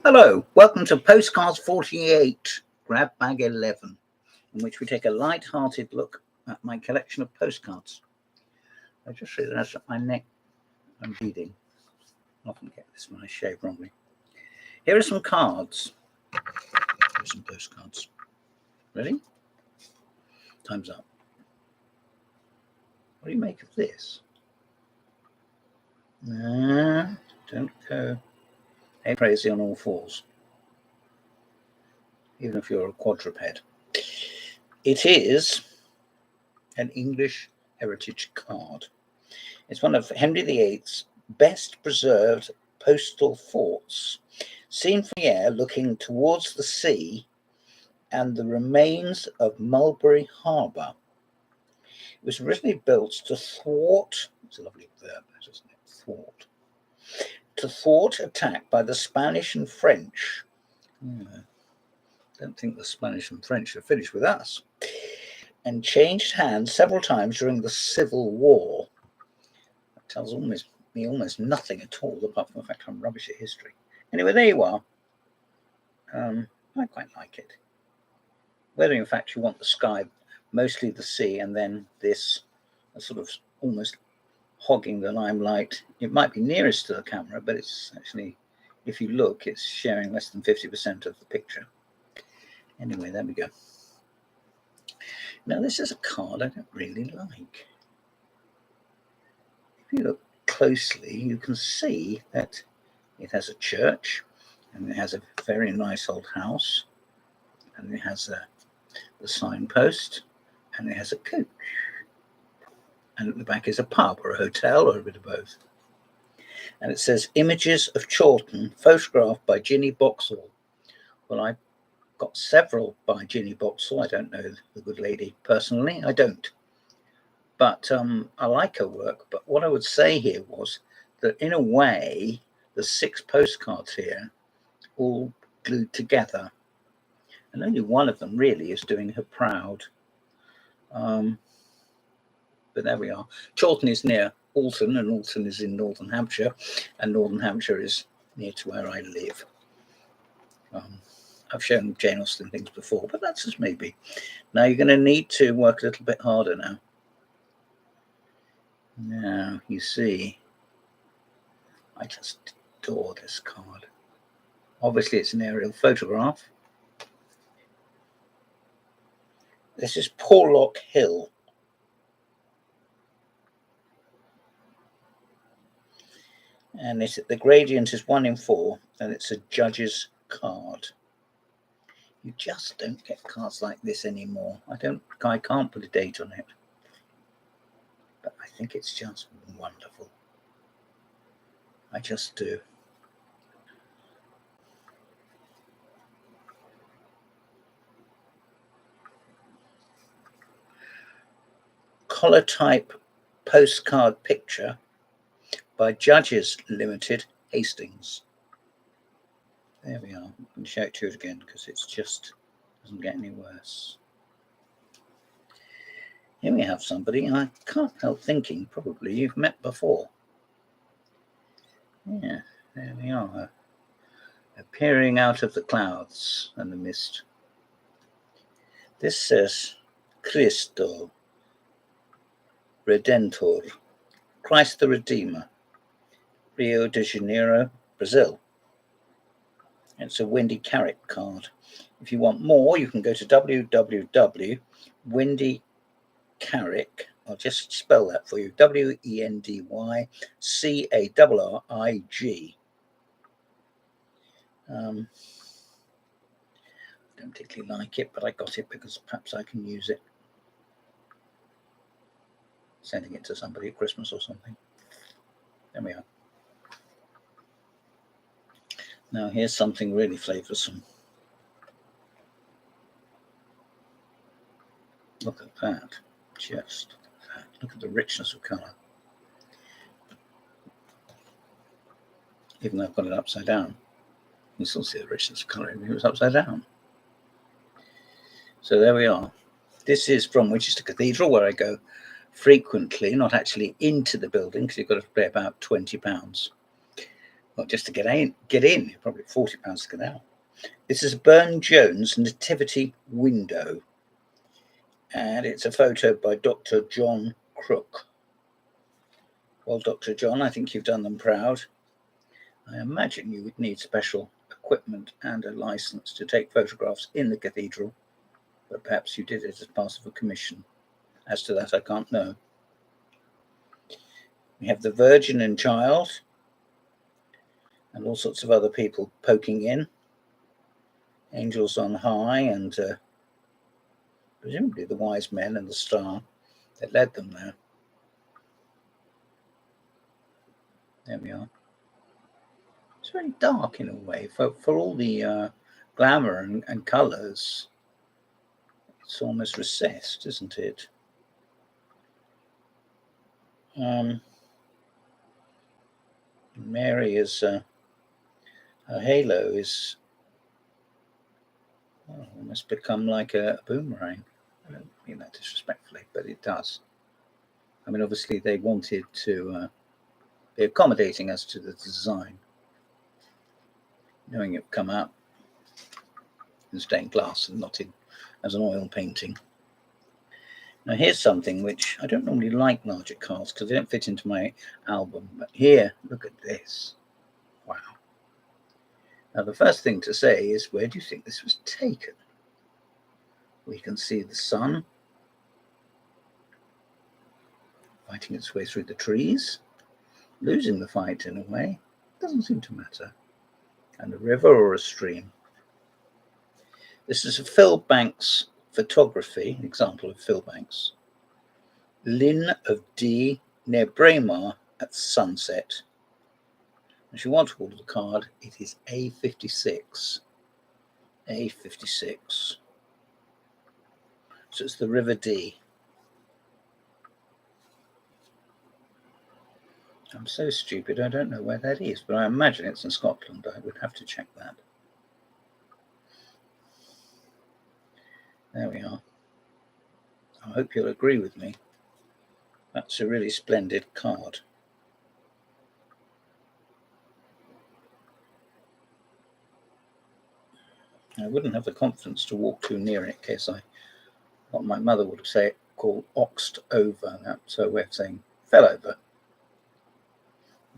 Hello, welcome to Postcards 48, Grab Bag 11, in which we take a light-hearted look at my collection of postcards. I just realised that my neck, I'm bleeding. I often get this when I shave wrongly. Here are some cards. Here's some postcards. Ready? Time's up. What do you make of this? Nah, don't go crazy on all fours, even if you're a quadruped. It is an English heritage card. It's one of Henry VIII's best preserved postal forts, seen from the air looking towards the sea and the remains of Mulberry Harbour. It was originally built to thwart, it's a lovely verb, isn't it? Thwart. To thwart attack by the Spanish and French. Don't think the Spanish and French are finished with us. And changed hands several times during the Civil War. That tells me almost nothing at all, apart from the fact I'm rubbish at history. Anyway, there you are. I quite like it. Whether in fact you want the sky, mostly the sea, and then this sort of almost hogging the limelight. It might be nearest to the camera, but it's actually, if you look, it's sharing less than 50% of the picture. Anyway, there we go. Now, this is a card I don't really like. If you look closely, you can see that it has a church, and it has a very nice old house, and it has the signpost, and it has a coach. And at the back is a pub or a hotel or a bit of both. And it says, Images of Chawton, photographed by Ginny Boxall. Well, I got several by Ginny Boxall. I don't know the good lady personally. I don't. But I like her work. But what I would say here was that in a way, the 6 postcards here all glued together. And only one of them really is doing her proud. But there we are. Chawton is near Alton, and Alton is in Northern Hampshire, and Northern Hampshire is near to where I live. I've shown Jane Austen things before, but that's just maybe. Now you're going to need to work a little bit harder now. Now, you see, I just adore this card. Obviously, it's an aerial photograph. This is Porlock Hill. And the gradient is 1 in 4, and it's a judge's card. You just don't get cards like this anymore. I can't put a date on it, but I think it's just wonderful. I just do. Collar type postcard picture by Judges Limited, Hastings. There we are. I'm going to show it to you again because it just doesn't get any worse. Here we have somebody I can't help thinking probably you've met before. Yeah, there we are. Appearing out of the clouds and the mist. This says Cristo Redentor, Christ the Redeemer, Rio de Janeiro, Brazil. It's a Wendy Carrick card. If you want more, you can go to www.wendycarrick. I'll just spell that for you. WENDYCARRIG. I don't particularly like it, but I got it because perhaps I can use it. Sending it to somebody at Christmas or something. There we are. Now here's something really flavoursome. Look at that. Just that. Look at the richness of colour. Even though I've got it upside down, you still see the richness of colour even if it was upside down. So there we are. This is from Winchester Cathedral, where I go frequently, not actually into the building because you've got to pay about £20. Well, just to get in, probably £40 to get out. This is a Burne-Jones Nativity window, and it's a photo by Dr. John Crook. Well, Dr. John, I think you've done them proud. I imagine you would need special equipment and a license to take photographs in the cathedral, but perhaps you did it as part of a commission. As to that, I can't know. We have the Virgin and Child, and all sorts of other people poking in. Angels on high, and presumably the wise men and the star that led them there. There we are. It's very dark in a way for all the glamour and colours. It's almost recessed, isn't it? Mary is her halo is almost become like a boomerang. I don't mean that disrespectfully, but it does. I mean, obviously they wanted to be accommodating as to the design, knowing it would come out in stained glass and not in as an oil painting. Now here's something which I don't normally like larger cards because they don't fit into my album, but here, look at this. Wow. Now the first thing to say is, where do you think this was taken? We can see the sun fighting its way through the trees, losing the fight in a way, doesn't seem to matter, and a river or a stream. This is a Phil Banks photography, an example of Phil Banks. Lynn of D near Braemar at sunset. If you want to order the card, it is A56. A56. So it's the River Dee. I'm so stupid, I don't know where that is, but I imagine it's in Scotland. I would have to check that. There we are. I hope you'll agree with me. That's a really splendid card. I wouldn't have the confidence to walk too near it in case what my mother would say, called oxed over. That's her way of saying fell over.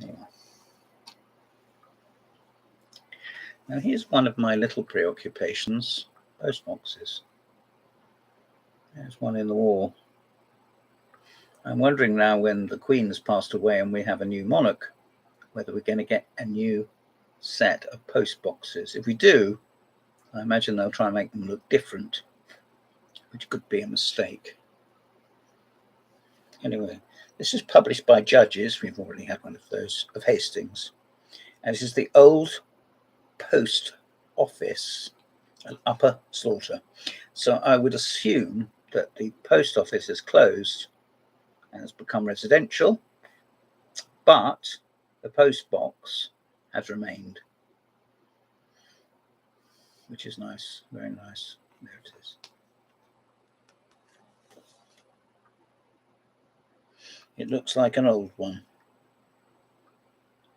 Anyway. Now here's one of my little preoccupations, post boxes. There's one in the wall. I'm wondering now, when the Queen has passed away and we have a new monarch, whether we're going to get a new set of post boxes. If we do, I imagine they'll try and make them look different, which could be a mistake. Anyway, this is published by Judges. We've already had one of those, of Hastings. And this is the old post office at Upper Slaughter. So I would assume that the post office is closed and has become residential, but the post box has remained, which is nice, very nice. There it is. It looks like an old one,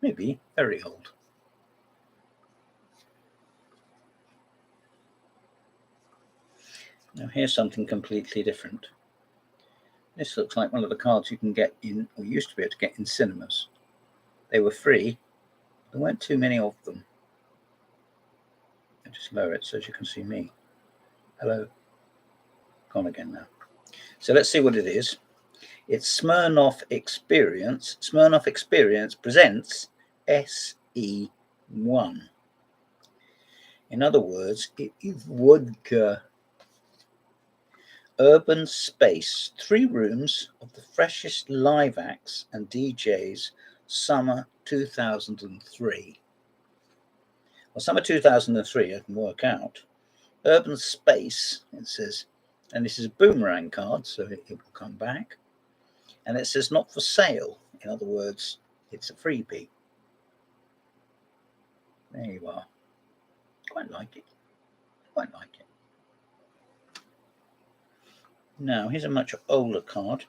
maybe very old. Now here's something completely different. This looks like one of the cards you can get in, or used to be able to get in cinemas. They were free. There weren't too many of them. I'll just lower it so you can see me. Hello. Gone again now. So let's see what it is. It's Smirnoff Experience. Smirnoff Experience presents SE1. In other words, it is vodka. Urban Space, 3 rooms of the freshest live acts and DJs, summer 2003. Well, summer 2003, I can work out. Urban Space, it says, and this is a boomerang card, so it will come back. And it says not for sale. In other words, it's a freebie. There you are. Quite like it. Quite like it. Now, here's a much older card.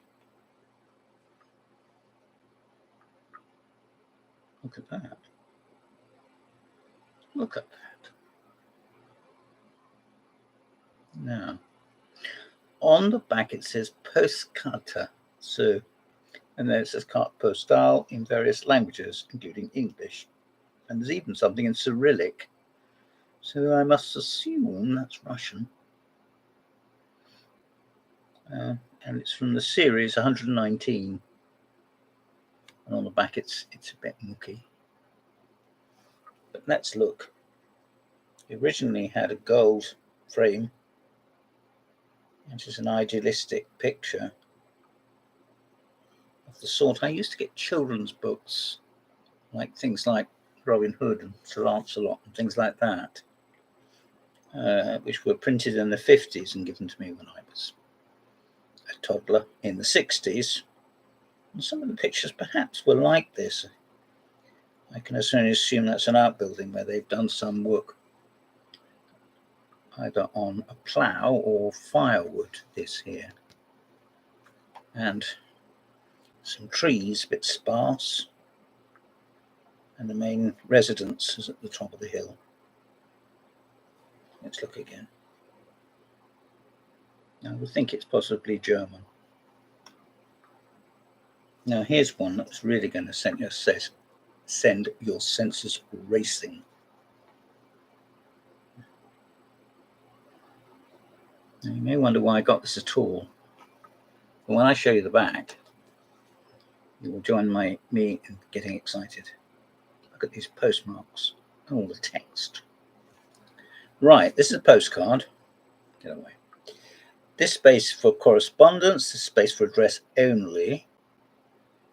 Look at that. Look at that. Now, on the back it says Postcards, so, and then it says carte postale in various languages, including English. And there's even something in Cyrillic. So I must assume that's Russian. And it's from the series 119. And on the back it's a bit mucky. But let's look. It originally had a gold frame, which is an idealistic picture of the sort I used to get children's books, like things like Robin Hood and Sir Lancelot and things like that, which were printed in the 50s and given to me when I was a toddler in the 60s. And some of the pictures perhaps were like this. I can only assume that's an outbuilding where they've done some work either on a plough or firewood, this here. And some trees, a bit sparse. And the main residence is at the top of the hill. Let's look again. I would think it's possibly German. Now here's one that's really going to send your senses racing. Now, you may wonder why I got this at all. But when I show you the back, you will join me in getting excited. Look at these postmarks and all the text. Right, this is a postcard. Get away. This space for correspondence, this space for address only.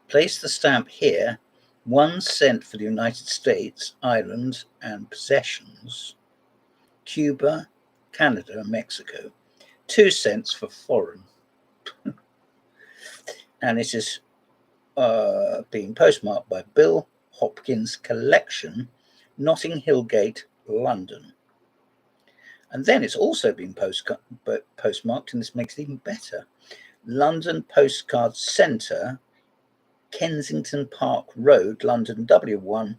Place the stamp here. 1 cent for the United States, Ireland, and possessions. Cuba, Canada, and Mexico. 2 cents for foreign. And it is being postmarked by Bill Hopkins Collection, Notting Hill Gate, London. And then it's also been postmarked, and this makes it even better. London Postcard Centre, Kensington Park Road, London, W1,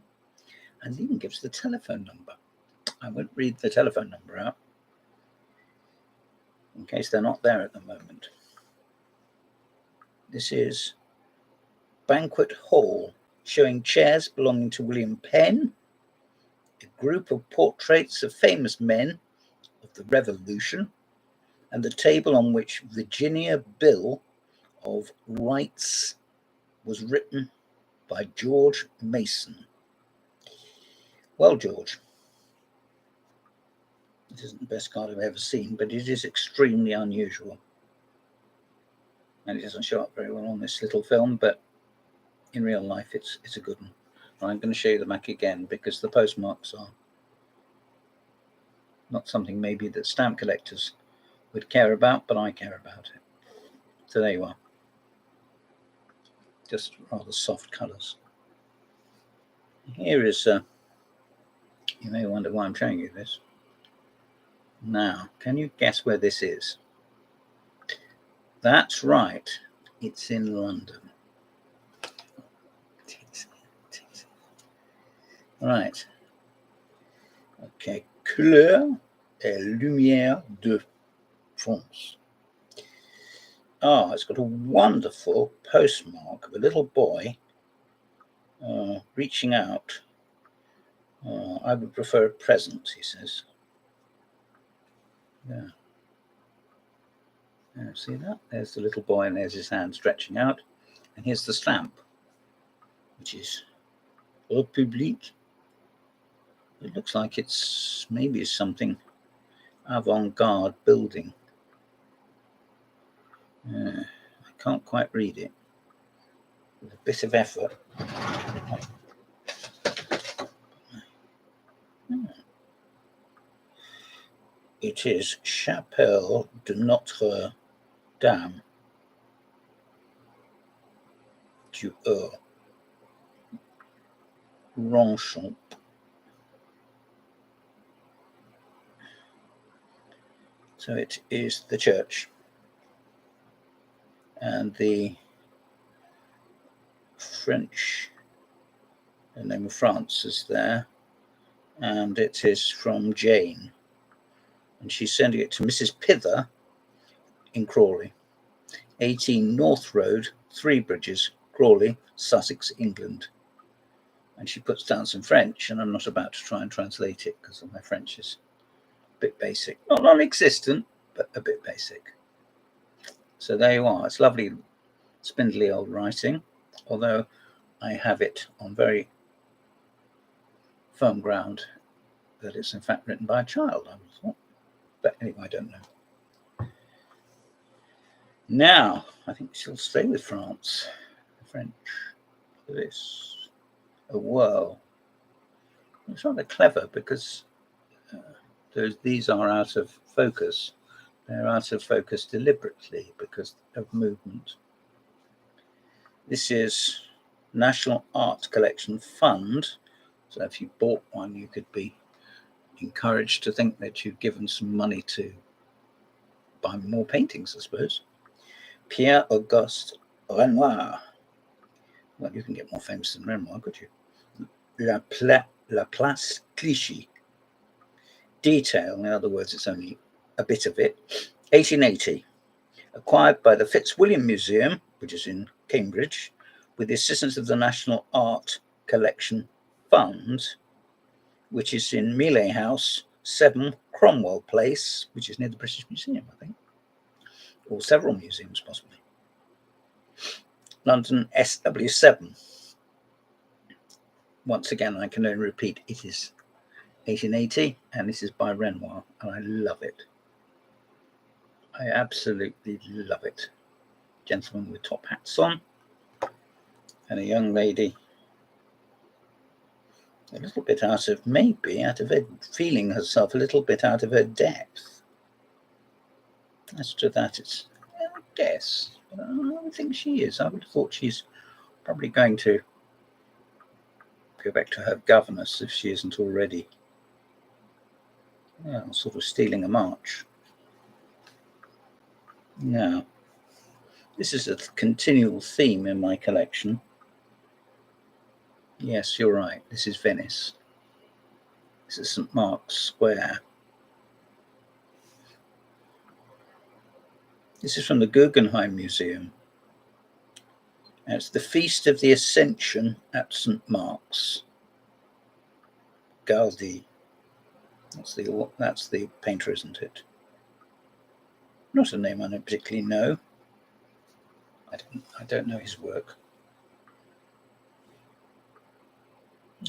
and it even gives the telephone number. I won't read the telephone number out in case they're not there at the moment. This is Banquet Hall, showing chairs belonging to William Penn, a group of portraits of famous men of the Revolution, and the table on which Virginia Bill of Rights was written by George Mason. Well, George, this isn't the best card I've ever seen, but it is extremely unusual. And it doesn't show up very well on this little film, but in real life it's a good one. I'm going to show you the back again because the postmarks are not something maybe that stamp collectors would care about, but I care about it. So there you are. Just rather soft colours. Here is, you may wonder why I'm showing you this. Now, can you guess where this is? That's right, it's in London. Right. Okay, Couleur et Lumière de France. It's got a wonderful postmark of a little boy reaching out. I would prefer a present, he says. Yeah. See that? There's the little boy and there's his hand stretching out. And here's the stamp, which is République. It looks like it's maybe something avant-garde building. I can't quite read it. With a bit of effort. It is Chapelle de Notre Dame du Haut, Ronchamp. So it is the church, and the name of France is there, and it is from Jane, and she's sending it to Mrs. Pither in Crawley, 18 North Road, Three Bridges, Crawley, Sussex, England. And she puts down some French, and I'm not about to try and translate it because my French is a bit basic. Not non-existent, but a bit basic. So there you are. It's lovely, spindly old writing, although I have it on very firm ground that it's in fact written by a child, I would have thought. But anyway, I don't know. Now, I think she'll stay with France. French. This. A whirl. It's rather clever because these are out of focus. They're out of focus deliberately because of movement. This is National Art Collection Fund. So if you bought one, you could be encouraged to think that you've given some money to buy more paintings, I suppose. Pierre-Auguste Renoir. Well, you can get more famous than Renoir, could you? La Place Clichy. Detail, in other words, it's only a bit of it. 1880. Acquired by the Fitzwilliam Museum, which is in Cambridge, with the assistance of the National Art Collection Fund, which is in Millais House, 7 Cromwell Place, which is near the British Museum, I think. Or several museums, possibly. London SW7. Once again, I can only repeat, it is 1880, and this is by Renoir, and I love it. I absolutely love it. Gentlemen with top hats on, and a young lady a little bit out of her, feeling herself a little bit out of her depth. As to that, it's a guess. But I don't think she is. I would have thought she's probably going to go back to her governess if she isn't already. Well, sort of stealing a march. Now, this is a continual theme in my collection. Yes, you're right. This is Venice. This is St. Mark's Square. This is from the Guggenheim Museum. And it's the Feast of the Ascension at St. Mark's. Gaudi. That's the painter, isn't it? Not a name I don't particularly know. I don't know his work.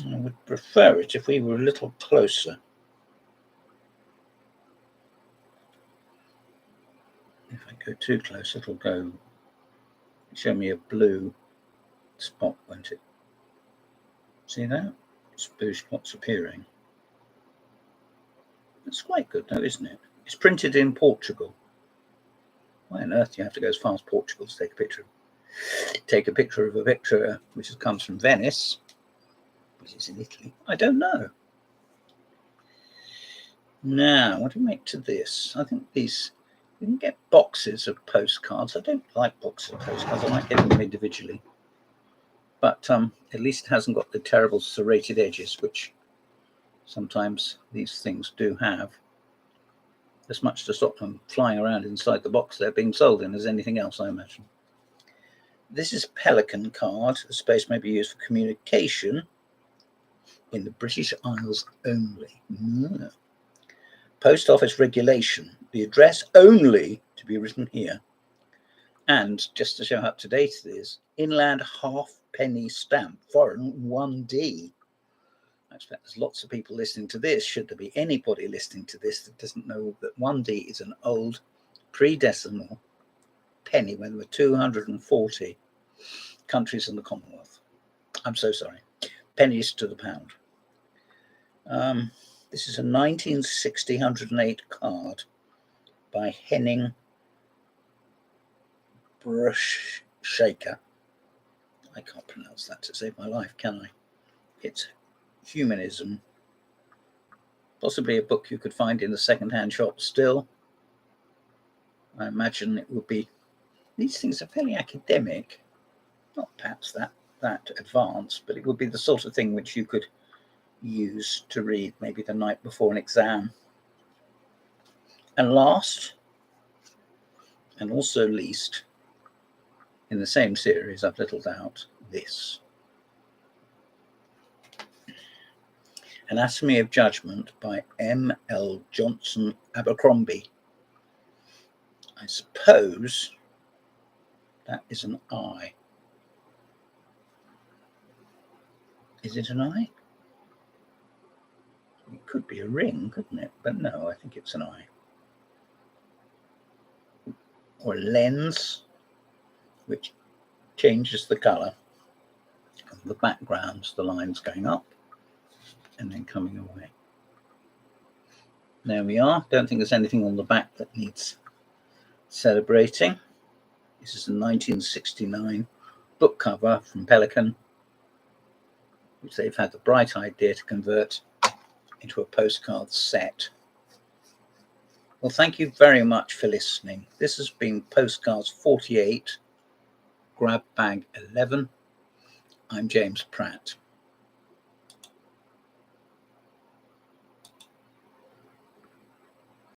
I would prefer it if we were a little closer. If I go too close, it'll show me a blue spot, won't it? See that? Blue spots appearing. It's quite good though, isn't it? It's printed in Portugal. Why on earth do you have to go as far as Portugal to take a picture? Take a picture of a picture which comes from Venice, which is in Italy. I don't know. Now, what do we make to this? I think you can get boxes of postcards. I don't like boxes of postcards. I like getting them individually. But at least it hasn't got the terrible serrated edges, which sometimes these things do have. As much to stop them flying around inside the box they're being sold in as anything else, I imagine. This is a Pelican card. The space may be used for communication in the British Isles only. Post Office regulation. The address only to be written here. And just to show how up to date it is, inland halfpenny stamp, foreign 1D. I expect there's lots of people listening to this. Should there be anybody listening to this that doesn't know that 1D is an old pre-decimal penny when there were 240 countries in the Commonwealth. I'm so sorry. Pennies to the pound. This is a 1960 108 card by Henning Bruschshaker. I can't pronounce that to save my life, can I? It's Humanism. Possibly a book you could find in the second-hand shop still. I imagine it would be. These things are fairly academic, not perhaps that advanced, but it would be the sort of thing which you could use to read maybe the night before an exam. And last, and also least, in the same series, I've little doubt, this. Anatomy of Judgment by M.L. Johnson Abercrombie. I suppose that is an I. Is it an I? It could be a ring, couldn't it? But no, I think it's an I. Or a lens, which changes the colour of the backgrounds, the lines going up and then coming away. There we are. Don't think there's anything on the back that needs celebrating. This is a 1969 book cover from Pelican, which they've had the bright idea to convert into a postcard set. Well, thank you very much for listening. This has been Postcards 48, Grab Bag 11. I'm James Pratt.